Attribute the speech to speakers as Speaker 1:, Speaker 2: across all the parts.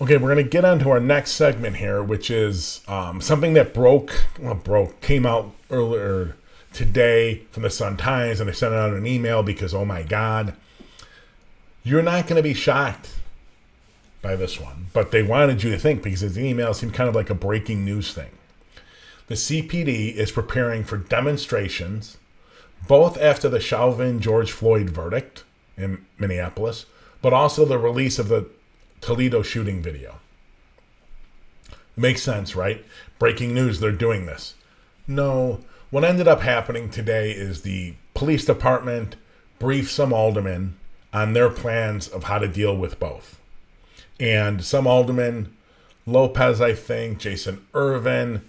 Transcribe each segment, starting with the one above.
Speaker 1: Okay, we're going to get on to our next segment here, which is something that came out earlier today from the Sun Times, and they sent out an email because, oh my God, you're not going to be shocked by this one. But they wanted you to think because the email seemed kind of like a breaking news thing. The CPD is preparing for demonstrations both after the Chauvin George Floyd verdict in Minneapolis, but also the release of the Toledo shooting video. It makes sense, right? Breaking news, they're doing this. No, what ended up happening today is the police department briefed some aldermen on their plans of how to deal with both. And some aldermen, Lopez, I think, Jason Irvin,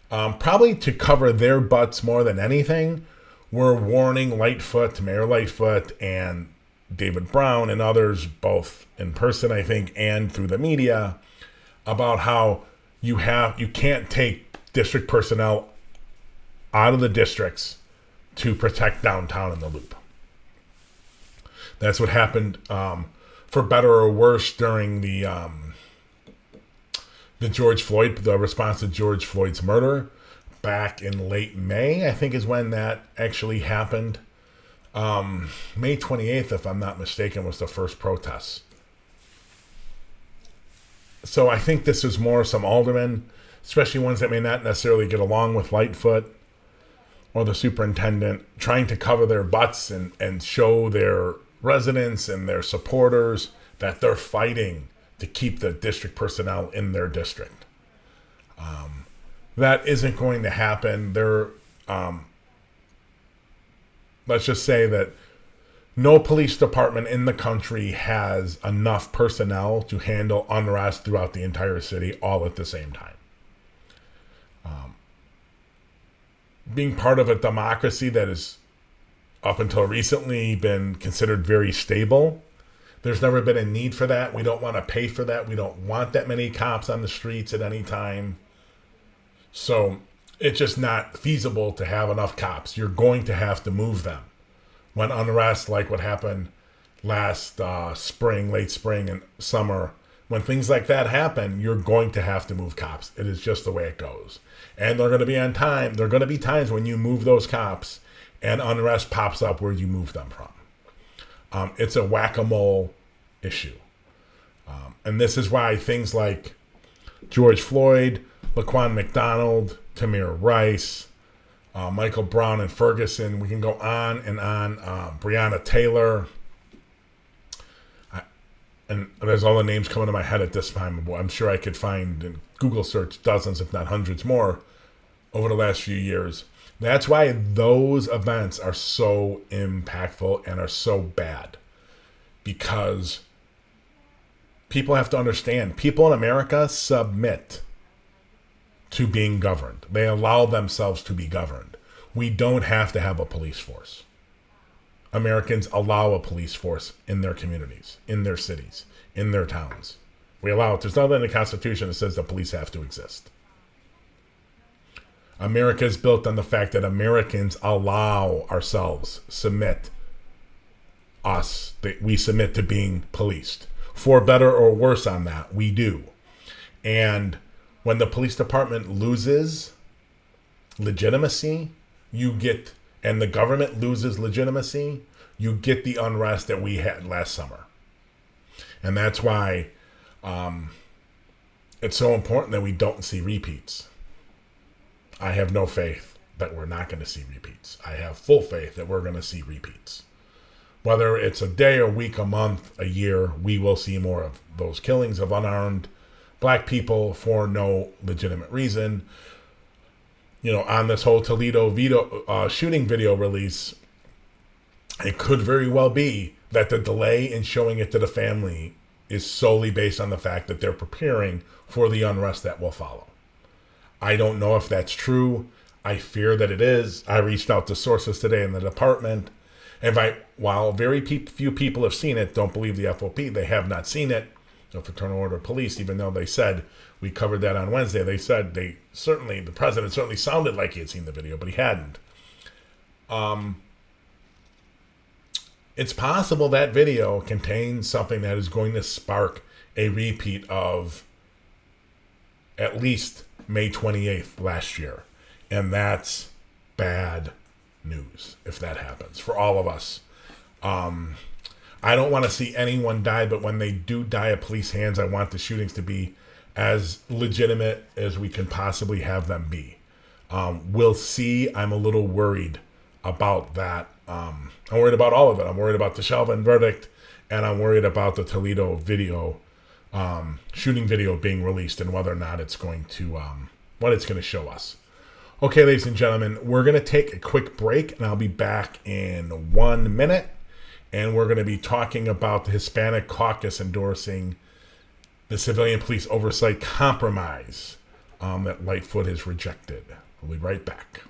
Speaker 1: probably to cover their butts more than anything, were warning Mayor Lightfoot, and David Brown and others, both in person, I think, and through the media, about how you can't take district personnel out of the districts to protect downtown in the Loop. That's what happened, for better or worse, during the response to George Floyd's murder back in late May, I think is when that actually happened. May 28th, if I'm not mistaken, was the first protest. So I think this is more some aldermen, especially ones that may not necessarily get along with Lightfoot or the superintendent, trying to cover their butts and show their residents and their supporters that they're fighting to keep the district personnel in their district. That isn't going to happen. Let's just say that no police department in the country has enough personnel to handle unrest throughout the entire city all at the same time. Being part of a democracy that has, up until recently, been considered very stable, there's never been a need for that. We don't want to pay for that. We don't want that many cops on the streets at any time. So it's just not feasible to have enough cops. You're going to have to move them. When unrest, like what happened last spring, late spring and summer, when things like that happen, you're going to have to move cops. It is just the way it goes. And they're going to be on time. There are going to be times when you move those cops and unrest pops up where you move them from. It's a whack-a-mole issue. And this is why things like George Floyd, Laquan McDonald, Tamir Rice, Michael Brown and Ferguson, we can go on and on, Breonna Taylor, and there's all the names coming to my head at this time. I'm sure I could find in Google search dozens, if not hundreds more, over the last few years. That's why those events are so impactful and are so bad. Because people have to understand, people in America submit to being governed. They allow themselves to be governed. We don't have to have a police force. Americans allow a police force in their communities, in their cities, in their towns. We allow it. There's nothing in the Constitution that says the police have to exist. America is built on the fact that Americans allow ourselves, we submit to being policed. For better or worse on that, we do. And when the police department loses legitimacy, and the government loses legitimacy, you get the unrest that we had last summer. And that's why it's so important that we don't see repeats. I have no faith that we're not going to see repeats. I have full faith that we're going to see repeats. Whether it's a day, a week, a month, a year, we will see more of those killings of unarmed black people for no legitimate reason. You know, on this whole Toledo shooting video release, it could very well be that the delay in showing it to the family is solely based on the fact that they're preparing for the unrest that will follow. I don't know if that's true. I fear that it is. I reached out to sources today in the department. And while very few people have seen it, don't believe the FOP, they have not seen it. The Fraternal Order of Police, even though they said, we covered that on Wednesday, they said the president certainly sounded like he had seen the video, but he hadn't. It's possible that video contains something that is going to spark a repeat of at least May 28th last year. And that's bad news if that happens for all of us. I don't want to see anyone die, but when they do die at police hands, I want the shootings to be as legitimate as we can possibly have them be. We'll see. I'm a little worried about that. I'm worried about all of it. I'm worried about the Chauvin verdict, and I'm worried about the Toledo video, shooting video being released, and whether or not it's going to, what it's going to show us. Okay, ladies and gentlemen, we're going to take a quick break, and I'll be back in 1 minute. And we're going to be talking about the Hispanic caucus endorsing the civilian police oversight compromise that Lightfoot has rejected. We'll be right back.